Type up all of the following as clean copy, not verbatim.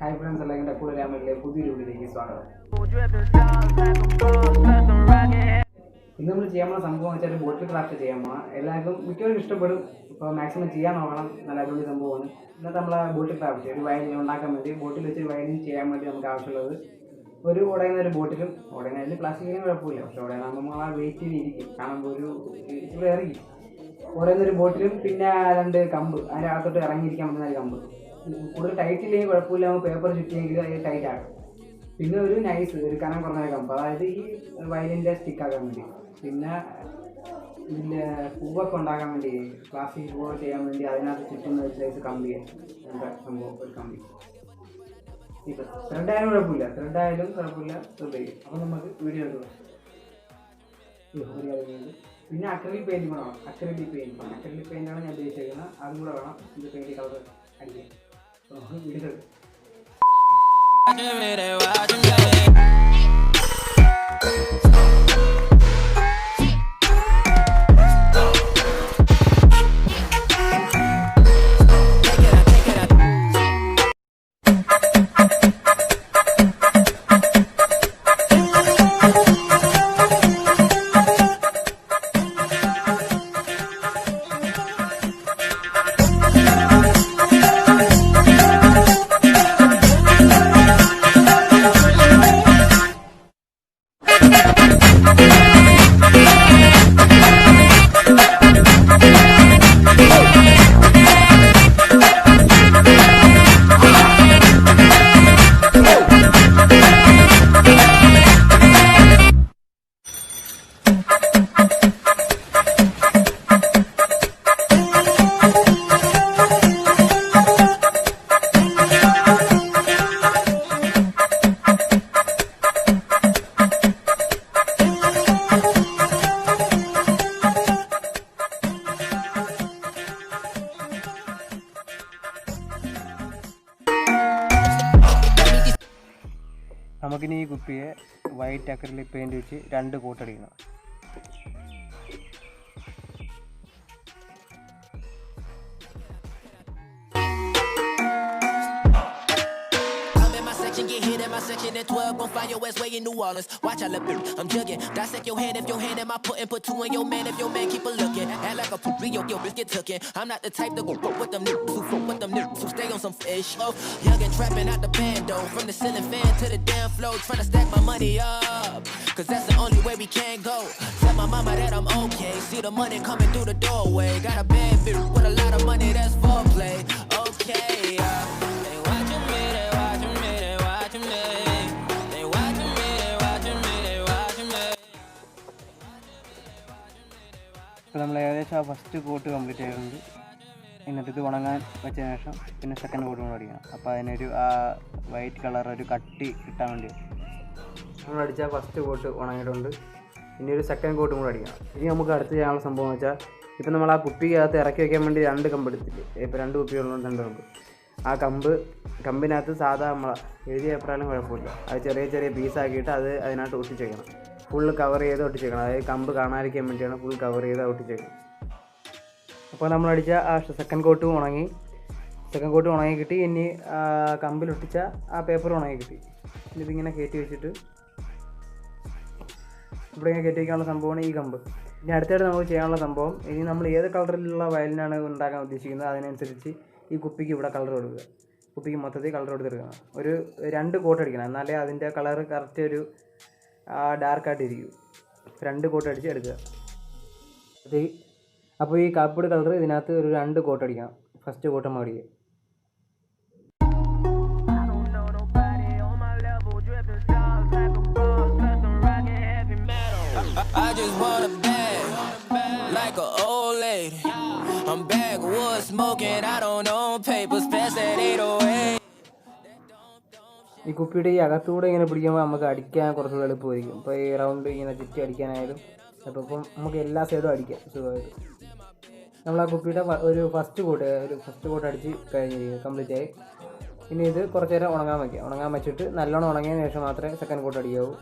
Hi friends, എല്ലാവരും കൂടെ രാമനിലെ പുതിയൊരു വീഡിയോയിലേക്ക് സ്വാഗതം. ഇന്ന് നമ്മൾ ചെയ്യാൻ പോകുന്ന സംഭവം വെച്ചാൽ ബോട്ടിൽ ക്രാഫ്റ്റ് ചെയ്യാൻ പോകണം. എല്ലാവർക്കും മിക്കവരും ഇഷ്ടപ്പെടും. ഇപ്പോൾ മാക്സിമം ചെയ്യാൻ നോക്കണം. നല്ല അടിപൊളി സംഭവമാണ്. ഇന്നത്തെ നമ്മളെ ബോട്ടിൽ ക്രാഫ്റ്റ് ഒരു വയലിൻ ഉണ്ടാക്കാൻ വേണ്ടി, ബോട്ടിൽ വെച്ച് വയലിൻ ചെയ്യാൻ വേണ്ടി നമുക്ക് ആവശ്യമുള്ളത് ഒരു ഉടയുന്ന ഒരു ബോട്ടിലും, ഉടയുന്നതിൽ പ്ലാസ്റ്റിക്കിനും കുഴപ്പമില്ല. പക്ഷെ ഉടയുന്ന നമ്മൾ ആ വെയിറ്റിലിരിക്കും, കാണുമ്പോൾ ഒരു ഇവിടെ ഇറങ്ങി ഉടയുന്നൊരു ബോട്ടിലും, പിന്നെ 2 കമ്പ് അതിൻ്റെ അകത്തോട്ട് ഇറങ്ങിയിരിക്കാൻ പറ്റുന്ന ഒരു കമ്പ്. കൂടുതൽ ടൈറ്റ് ഇല്ലെങ്കിൽ കുഴപ്പമില്ല, നമുക്ക് പേപ്പർ ചുറ്റിയെങ്കിൽ അത് ടൈറ്റ് ആകും. പിന്നെ ഒരു നൈസ് ഒരു കനം കുറഞ്ഞ കമ്പ്, അതായത് ഈ വയലിൻ്റെ സ്റ്റിക്കാക്കാൻ വേണ്ടി. പിന്നെ ഇതിൻ്റെ പൂവൊക്കെ ഉണ്ടാക്കാൻ വേണ്ടി, പ്ലാസ്റ്റിക് പൂവൊക്കെ ചെയ്യാൻ വേണ്ടി അതിനകത്ത് ചുറ്റുന്ന ഒരു സൈസ് കമ്പി, എന്താ സംഭവം ഒരു കമ്പി. ഇപ്പം ത്രെഡായാലും കുഴപ്പമില്ല, ശ്രദ്ധിക്കും. അപ്പം നമുക്ക് വീഡിയോ എടുക്കുക. പിന്നെ അക്രിലിക് പെയിൻറ്റ് വേണം. അക്രിലിക് പെയിൻ്റാണ് ഞാൻ ഉദ്ദേശിക്കുന്നത്. അതും കൂടെ വേണം. ഇത് പെയിൻറ്റ് കളർ അടിക്കാൻ. നമുക്ക് വീഡിയോ എടുക്കാം. നമുക്കിനി ഈ കുപ്പിയെ വൈറ്റ് അക്രിലിക് പെയിൻറ്റ് വെച്ച് 2 കോട്ടടിക്കണം. Get hit in my section at 12, gon' find your ass way in New Orleans. Watch I look, I'm jugging. Dissect your hand if your hand in my put and put 2 in your man if your man keep a looking. Act like a poopy, your bitch get tookin'. I'm not the type to go fuck with them niggas who fuck with them niggas who stay on some fish. Oh, young and trapping out the bando, from the ceiling fan to the damn floor, tryna stack my money up, cause that's the only way we can go. Tell my mama that I'm okay, see the money coming through the doorway. Got a bad bitch with a lot of money, that's foreplay. Okay, they watching me, they watching me, they watching me. They watching me, they watching me, they watching me. ഇപ്പോൾ നമ്മൾ ഏകദേശം ആ first coat complete ആയിട്ടുണ്ട്. എന്നിട്ട് ഇത് ഉണങ്ങാൻ വെച്ചതിന് ശേഷം പിന്നെ സെക്കൻഡ് കോട്ടും കൂടെ അടിക്കണം. അപ്പോൾ അതിനൊരു ആ വൈറ്റ് കളർ ഒരു കട്ടി കിട്ടാൻ വേണ്ടി നമ്മൾ അടിച്ച ഫസ്റ്റ് കോട്ട് ഉണങ്ങിയിട്ടുണ്ട്. ഇനി ഒരു സെക്കൻഡ് കോട്ടും കൂടെ അടിക്കണം. ഇനി നമുക്ക് അടുത്ത് ചെയ്യാനുള്ള സംഭവം എന്ന് വെച്ചാൽ, ഇപ്പം നമ്മൾ ആ കുപ്പിക്കകത്ത് ഇറക്കി വയ്ക്കാൻ വേണ്ടി 2 കമ്പ് എടുത്തില്ലേ. ഇപ്പോൾ 2 കുപ്പികളുണ്ട്, 2 കമ്പ്. ആ കമ്പിനകത്ത് സാധാ നമ്മൾ എഴുതിയ പേപ്പറായാലും കുഴപ്പമില്ല, അത് ചെറിയ ചെറിയ പീസാക്കിയിട്ട് അത് അതിനകത്ത് ഒട്ടിച്ചേക്കണം. ഫുള്ള് കവർ ചെയ്ത് ഒട്ടിച്ചേക്കണം. അതായത് കമ്പ് കാണാതിരിക്കാൻ വേണ്ടിയാണ് ഫുൾ കവർ ചെയ്ത് ഒട്ടിച്ചേക്കണം. അപ്പോൾ നമ്മളടിച്ച ആ സെക്കൻഡ് കോട്ടും ഉണങ്ങി കിട്ടി. ഇനി കമ്പിലൊട്ടിച്ച ആ പേപ്പർ ഉണങ്ങി കിട്ടി. ഇതിങ്ങനെ കയറ്റി വെച്ചിട്ട് ഇവിടെ ഇങ്ങനെ കയറ്റി വയ്ക്കാനുള്ള സംഭവമാണ് ഈ കമ്പ്. ഇനി അടുത്തായിട്ട് നമുക്ക് ചെയ്യാനുള്ള സംഭവം, ഇനി നമ്മൾ ഏത് കളറിലുള്ള വയലിനാണ് ഉണ്ടാക്കാൻ ഉദ്ദേശിക്കുന്നത് അതിനനുസരിച്ച് ഈ കുപ്പിക്ക് ഇവിടെ കളർ കൊടുക്കുക. കുപ്പിക്ക് മൊത്തത്തിൽ കളർ കൊടുത്തെടുക്കണം. ഒരു 2 കോട്ട് അടിക്കണം, എന്നാലേ അതിൻ്റെ കളർ കറക്റ്റ് ഒരു ഡാർക്കായിട്ടിരിക്കും. 2 കോട്ട് അടിച്ച് എടുക്കുക. അപ്പോൾ ഈ കാപ്പിപ്പൊടി കളർ ഇതിനകത്ത് ഒരു 2 കോട്ട് അടിക്കണം. ഫസ്റ്റ് കോട്ട് നമ്മൾ അടിക്കുക. I just want a bag, like an old lady. I'm backwoods smoking, I don't own papers, pass that 808. ഈ കുപ്പിയുടെ ഈ അകത്തൂടെ ഇങ്ങനെ പിടിക്കുമ്പോൾ നമുക്ക് അടിക്കാൻ കുറച്ചുകൂടെ എളുപ്പമായിരിക്കും. ഇപ്പോൾ ഈ റൗണ്ട് ഇങ്ങനെ ചുറ്റി അടിക്കാനായാലും അപ്പോൾ ഇപ്പം നമുക്ക് എല്ലാ സൈഡും അടിക്കാം സുഖമായിട്ട്. നമ്മൾ ആ കുപ്പിയുടെ ഒരു ഫസ്റ്റ് കോട്ട് അടിച്ച് കഴിഞ്ഞിരിക്കും, കംപ്ലീറ്റ് ആയി. ഇനി ഇത് കുറച്ച് നേരം ഉണങ്ങാൻ വെച്ചിട്ട് നല്ലോണം ഉണങ്ങിയതിന് ശേഷം മാത്രമേ സെക്കൻഡ് കോട്ട് അടിക്കാവൂ.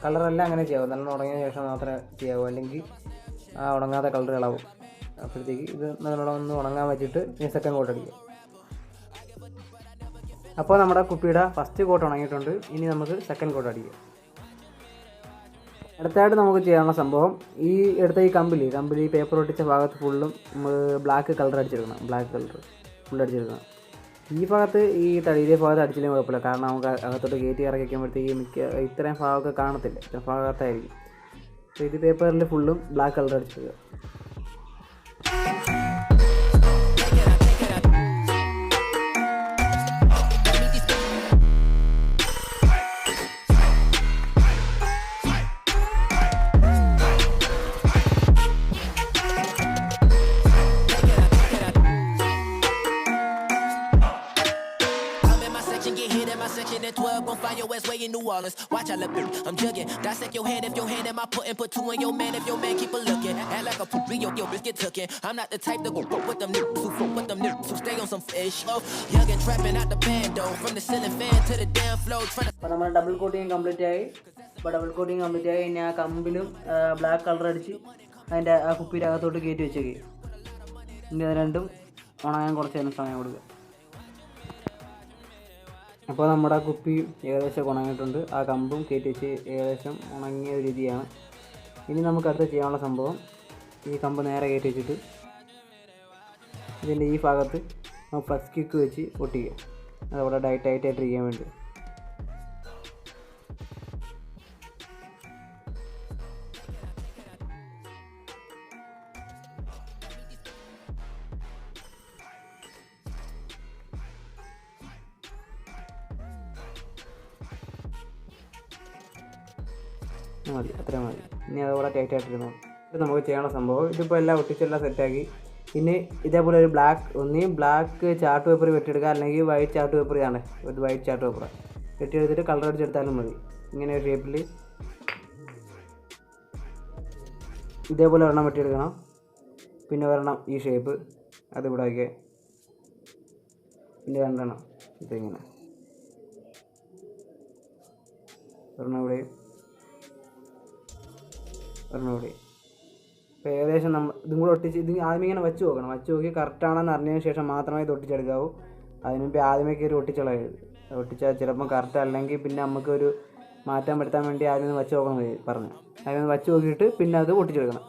കളറെല്ലാം അങ്ങനെ ചെയ്യാവൂ, നല്ലോണം ഉണങ്ങിയതിന് ശേഷം മാത്രമേ ചെയ്യാവൂ, അല്ലെങ്കിൽ ആ ഉണങ്ങാത്ത കളർ ഇളവും. അപ്പോഴത്തേക്ക് ഇത് നല്ലോണം ഒന്ന് ഉണങ്ങാൻ വെച്ചിട്ട് ഇനി സെക്കൻഡ് കോട്ട് അടിക്കുക. അപ്പോൾ നമ്മുടെ കുപ്പിയുടെ ഫസ്റ്റ് കോട്ട് ഉണങ്ങിയിട്ടുണ്ട്. ഇനി നമുക്ക് സെക്കൻഡ് കോട്ട് അടിക്കാം. അടുത്തായിട്ട് നമുക്ക് ചെയ്യാനുള്ള സംഭവം ഈ എടുത്ത ഈ കമ്പിലി പേപ്പർ ഒട്ടിച്ച ഭാഗത്ത് ഫുള്ളും നമ്മൾ ബ്ലാക്ക് കളർ അടിച്ചെടുക്കണം. ബ്ലാക്ക് കളർ ഫുൾ അടിച്ചെടുക്കണം. ഈ ഭാഗത്ത് ഈ തടിയിലെ ഭാഗത്ത് അടിച്ചില്ലെങ്കിൽ കുഴപ്പമില്ല. കാരണം നമുക്ക് അകത്തോട്ട് കയറ്റി ഇറക്കി വയ്ക്കുമ്പോഴത്തേക്ക് ഇത്രയും ഭാഗമൊക്കെ കാണത്തില്ല, ഇത്രയും ഭാഗത്തായിരിക്കും. അപ്പോൾ ഇത് പേപ്പറിൽ ഫുള്ളും ബ്ലാക്ക് കളർ അടിച്ചെടുക്കുക. At 12, gon' find your ass way in New Orleans. Watch I look, I'm jugging. Dissect your hand if your hand in my put and put two in your man if your man keep a looking. Act like a poop, your bitch get tookin'. I'm not the type to go fuck with them niggas who fuck with them niggas who stay on some fish. Oh, young and trapping out the bando from the ceiling fan to the damn floor. അപ്പോൾ നമ്മൾ double coating complete ആയി. ഇനി ആ കമ്പിലും black colour അടിച്ച് അതിൻ്റെ ആ കുപ്പിയുടെ അകത്തോട്ട് കയറ്റി വെച്ചേക്ക്. ഇനി അത് രണ്ടും ഉണങ്ങാൻ കുറച്ച് നേരം സമയം കൊടുക്കുക. അപ്പോൾ നമ്മുടെ കുപ്പി ഏകദേശം ഉണങ്ങിയിട്ടുണ്ട്. ആ കമ്പും കയറ്റി വെച്ച് ഏകദേശം ഉണങ്ങിയ രീതിയാണ്. ഇനി നമുക്ക് അടുത്ത് ചെയ്യാനുള്ള സംഭവം ഈ കമ്പ് നേരെ കയറ്റി വെച്ചിട്ട് ഇതിൻ്റെ ഈ ഭാഗത്ത് നമുക്ക് ഫ്ലക്സ് കിക്ക് വെച്ച് ഒട്ടിക്കുക. അതവിടെ ടൈറ്റായിട്ടിരിക്കാൻ വേണ്ടി. മതി, അത്രയും മതി. ഇനി അതോടെ ടൈറ്റായിട്ടിരുന്നു. ഇത് നമുക്ക് ചെയ്യാനുള്ള സംഭവം ഇതിപ്പോൾ എല്ലാം ഒട്ടിച്ചെല്ലാം സെറ്റാക്കി. പിന്നെ ഇതേപോലെ ഒരു ബ്ലാക്ക് ചാർട്ട് പേപ്പർ വെട്ടിയെടുക്കുക, അല്ലെങ്കിൽ വൈറ്റ് ചാർട്ട് പേപ്പർ ആണ്. ഒരു വൈറ്റ് ചാർട്ട് പേപ്പർ വെട്ടിയെടുത്തിട്ട് കളർ അടിച്ചെടുത്താലും മതി. ഇങ്ങനെ ഒരു ഷേപ്പിൽ ഇതേപോലെ ഒരെണ്ണം വെട്ടിയെടുക്കണം. പിന്നെ ഒരെണ്ണം ഈ ഷേപ്പ് അതിവിടെ വയ്ക്കുക. പിന്നെ രണ്ടെണ്ണം ഇതിങ്ങനെ ഒരെണ്ണം ഇവിടെ. അപ്പോൾ ഏകദേശം ഇതും കൂടെ ഒട്ടിച്ച് ഇത് ആദ്യം ഇങ്ങനെ വെച്ച് നോക്കി കറക്റ്റാണെന്ന് അറിഞ്ഞതിന് ശേഷം മാത്രമേ ഇത് ഒട്ടിച്ചെടുക്കാവൂ. അതിന് മുമ്പ് ആദ്യമേ കയറി ഒട്ടിച്ചാൽ ചിലപ്പം കറക്റ്റ് അല്ലെങ്കിൽ പിന്നെ നമുക്കൊരു മാറ്റം വരുത്താൻ വേണ്ടി ആദ്യം വെച്ച് നോക്കണം പറഞ്ഞു. ആദ്യം വെച്ച് നോക്കിയിട്ട് പിന്നെ അത് ഒട്ടിച്ചെടുക്കണം.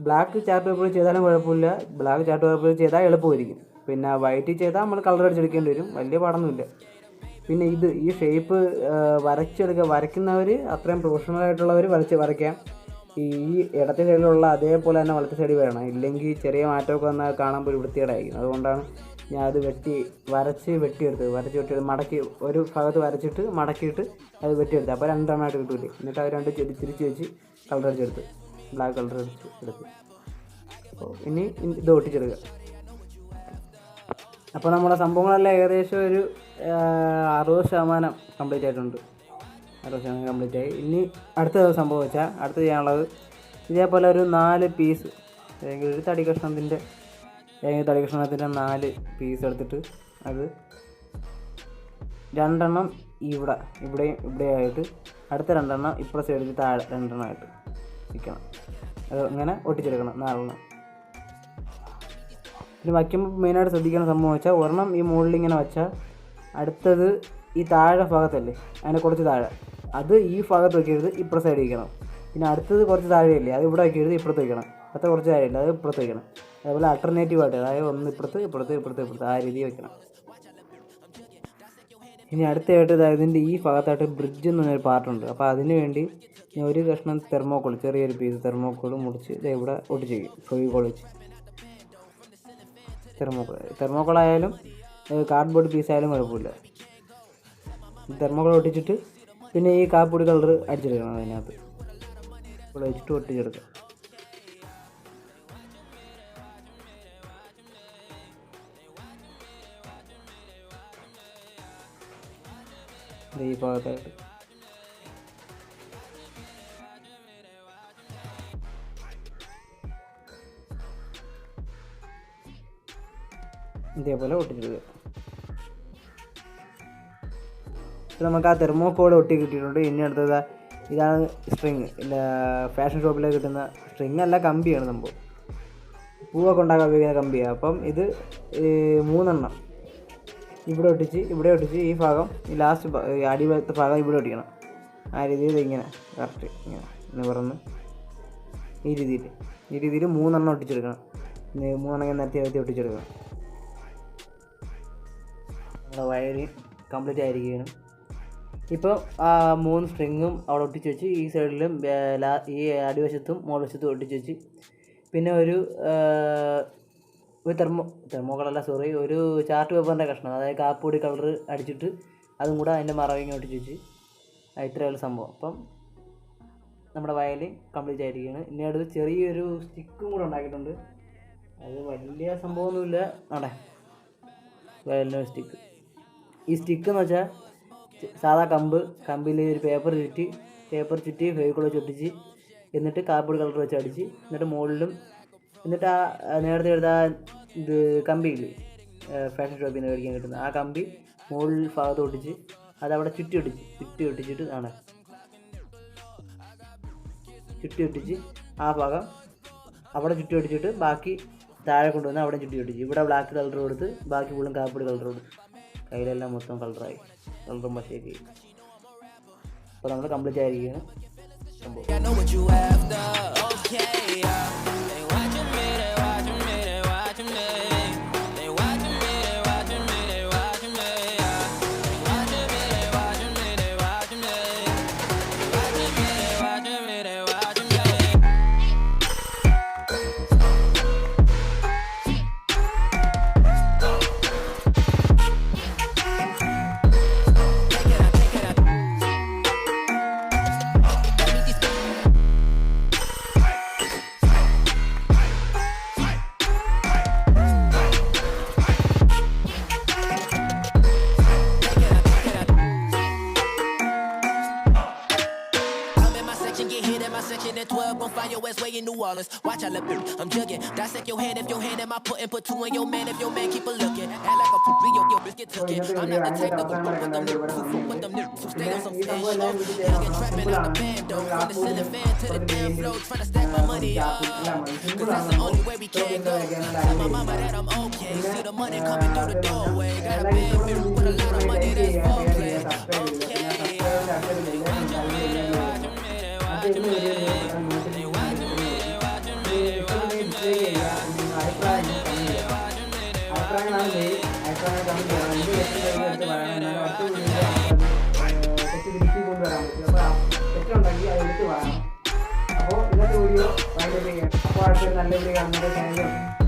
ബ്ലാക്ക് ചാർട്ട് പേപ്പർ ചെയ്താലും കുഴപ്പമില്ല. ബ്ലാക്ക് ചാർട്ട് പേപ്പർ ചെയ്താൽ എളുപ്പമായിരിക്കും. പിന്നെ വൈറ്റ് ചെയ്താൽ നമ്മൾ കളർ അടിച്ചെടുക്കേണ്ടി വരും. വലിയ പാടൊന്നുമില്ല. പിന്നെ ഈ ഷേപ്പ് വരയ്ക്കുന്നവർ അത്രയും പ്രൊഫഷണലായിട്ടുള്ളവർ വരയ്ക്കാം. ഈ ഇടത്തെ സൈഡിലുള്ള അതേപോലെ തന്നെ വലത്തെ സൈഡിൽ വരണം. ഇല്ലെങ്കിൽ ചെറിയ മാറ്റമൊക്കെ വന്നാൽ കാണുമ്പോൾ ഒരു വൃത്തികേടായിരിക്കും. അതുകൊണ്ടാണ് ഞാൻ അത് വെട്ടിയെടുത്ത് മടക്കി ഒരു ഭാഗത്ത് വരച്ചിട്ട് മടക്കിയിട്ട് അത് വെട്ടിയെടുത്ത്. അപ്പോൾ രണ്ടെണ്ണമായിട്ട് കിട്ടൂലേ. എന്നിട്ട് അത് രണ്ട് തിരിച്ച് വെച്ച് കളർ അടിച്ചെടുത്ത് ബ്ലാക്ക് കളർ എടുത്ത്. അപ്പോൾ ഇനി ഇത് ഒട്ടിച്ചെടുക്കുക. അപ്പോൾ നമ്മുടെ സംഭവങ്ങളെല്ലാം ഏകദേശം ഒരു 60% കംപ്ലീറ്റ് ആയിട്ടുണ്ട്. 60% കംപ്ലീറ്റ് ആയി. ഇനി അടുത്ത സംഭവം വെച്ചാൽ അടുത്ത് ചെയ്യാനുള്ളത് ഇതേപോലെ ഒരു 4 പീസ് അല്ലെങ്കിൽ ഒരു തടി കഷ്ണത്തിൻ്റെ 4 പീസ് എടുത്തിട്ട് അത് രണ്ടെണ്ണം ഇവിടെയായിട്ട് അടുത്ത രണ്ടെണ്ണം ഇപ്പുറത്തെ സൈഡിൽ താഴെ രണ്ടെണ്ണമായിട്ട് വയ്ക്കണം. അത് ഇങ്ങനെ ഒട്ടിച്ചെടുക്കണം 4. പിന്നെ വയ്ക്കുമ്പോൾ മെയിനായിട്ട് ശ്രദ്ധിക്കുന്ന സംഭവം വെച്ചാൽ ഒരെണ്ണം ഈ മുകളിൽ ഇങ്ങനെ വെച്ചാൽ അടുത്തത് ഈ താഴെ ഭാഗത്തല്ലേ, അതിനെ കുറച്ച് താഴെ അത് ഈ ഭാഗത്ത് വയ്ക്കരുത്, ഇപ്പുറത്തെ സൈഡ് വയ്ക്കണം. പിന്നെ അടുത്തത് കുറച്ച് താഴെയല്ലേ, അത് ഇവിടെ വയ്ക്കരുത്, ഇപ്പുറത്ത് വയ്ക്കണം. അടുത്ത കുറച്ച് താഴെയല്ലേ, അത് ഇപ്പുറത്ത് വയ്ക്കണം. അതേപോലെ അൾട്ടർനേറ്റീവായിട്ട്, അതായത് ഒന്ന് ഇപ്പുറത്ത് ആ രീതിയിൽ വയ്ക്കണം. ഇനി അടുത്തായിട്ട് ഇതിൻ്റെ ഈ ഭാഗത്തായിട്ട് ബ്രിഡ്ജ് എന്ന് പറഞ്ഞൊരു പാർട്ടുണ്ട്. അപ്പോൾ അതിന് വേണ്ടി ഞാൻ ഒരു കഷ്ണം തെർമോക്കോൾ, ചെറിയൊരു പീസ് തെർമോക്കോൾ മുറിച്ച് ഇവിടെ ഒട്ടിച്ച് വയ്ക്കും. ഫെവിക്കോൾ വെച്ച് തെർമോക്കോളായാലും കാർഡ്ബോർഡ് പീസായാലും കുഴപ്പമില്ല. തെർമോക്കോൾ ഒട്ടിച്ചിട്ട് പിന്നെ ഈ കാപ്പൊടി കളർ അടിച്ചെടുക്കണം. അതിനകത്ത് ഇവിടെ വെച്ചിട്ട് ഒട്ടിച്ചെടുക്കാം. ഈ ഭാഗത്തായിട്ട് ഇതേപോലെ ഒട്ടിച്ചെടുക്കുക. നമുക്ക് ആ തെർമോക്കോൾ ഒട്ടി കിട്ടിയിട്ടുണ്ട്. ഇനി അടുത്തത് ഇതാണ് സ്ട്രിങ്. ഫാഷൻ ഷോപ്പിൽ കിട്ടുന്ന സ്ട്രിങ് അല്ല, കമ്പിയാണ് സംഭവം. പൂവൊക്കെ ഉണ്ടാക്കാൻ ഉപയോഗിക്കുന്ന കമ്പിയാണ്. അപ്പം ഇത് 3 എണ്ണം ഇവിടെ ഒട്ടിച്ച് ഈ ഭാഗം ഈ ലാസ്റ്റ് അടിഭാഗത്തെ ഭാഗം ഇവിടെ ഒട്ടിക്കണം. ആ രീതിയിൽ ഇങ്ങനെ കറക്റ്റ് ഇങ്ങനെ നിവർന്ന് ഈ രീതിയിൽ 3 എണ്ണം ഒട്ടിച്ചെടുക്കണം. 3 എണ്ണം നിരത്തി ഒട്ടിച്ചെടുക്കണം. നമ്മുടെ വയറിങ് കംപ്ലീറ്റ് ആയിരിക്കുകയാണ്. ഇപ്പോൾ ആ 3 സ്ട്രിങ്ങും അവിടെ ഒട്ടിച്ച് വെച്ച് ഈ സൈഡിലും ഈ അടിവശത്തും മുകൾവശത്തും ഒട്ടിച്ച് വെച്ച് പിന്നെ ഒരു ഒരു ചാർട്ട് പേപ്പറിൻ്റെ കഷ്ണം, അതായത് കാപ്പിപ്പൊടി കളർ അടിച്ചിട്ട് അതും കൂടെ അതിൻ്റെ മറവിങ് ഒട്ടിച്ച് വെച്ച് ഇത്രയുള്ള സംഭവം. അപ്പം നമ്മുടെ വയലിൻ കംപ്ലീറ്റ് ആയിരിക്കുകയാണ്. ഇനി അടുത്ത് ചെറിയൊരു സ്റ്റിക്കും കൂടെ ഉണ്ടാക്കിയിട്ടുണ്ട്. അത് വലിയ സംഭവമൊന്നുമില്ല. അവിടെ വയലിന് സ്റ്റിക്ക്. ഈ സ്റ്റിക്ക് എന്ന് വെച്ചാൽ സാധാ കമ്പിൽ ഒരു പേപ്പർ ചുറ്റി ഫെവിക്കോൾ വെച്ച് ഒട്ടിച്ച് എന്നിട്ട് കാപ്പിപ്പൊടി കളർ വെച്ച് അടിച്ച് എന്നിട്ട് മുകളിലും എന്നിട്ട് ആ നേരത്തെ എടുത്ത ഇത് കമ്പിയില്ലേ ഫാഷൻ ഷോപ്പിൽ നിന്ന് മേടിക്കാൻ കിട്ടുന്ന ആ കമ്പി മുകളിൽ ഭാഗത്ത് ഒട്ടിച്ച് അതവിടെ ചുറ്റി ഒട്ടിച്ചിട്ട് ആ ഭാഗം അവിടെ ചുറ്റി ഒട്ടിച്ചിട്ട് ബാക്കി താഴെ കൊണ്ടുവന്ന് അവിടെ ചുറ്റി ഒട്ടിച്ച് ഇവിടെ ബ്ലാക്ക് കളർ കൊടുത്ത് ബാക്കി ഫുള്ളും കാപ്പിപ്പൊടി കളർ കൊടുത്ത് കയ്യിലെല്ലാം മൊത്തം കളറും പശയൊക്കെ. അപ്പോൾ നമ്മൾ കംപ്ലീറ്റ് ആയിരിക്കുകയാണ് സംഭവം. Watch I look, I'm jugging. Dissect your hand if your hand in my putting. Put 2 in your man if your man keep a looking. Act like a poopy, your biscuit took it. I'm not the type to go with them niggas. With them niggas who stay on some fish. Hanging trapping out the bando. From the ceiling fan to the damn floor. Trying to stack my money up. Cause that's the only way we can go. Tell my mama that I'm okay. See the money coming through the doorway. Got a big mirror with a lot of money that's foreplay. Okay. അപ്പോൾ ഇന്നത്തെ video വളരെ അപ്പോൾ അടുത്തൊരു നല്ല video കാണുന്നത്.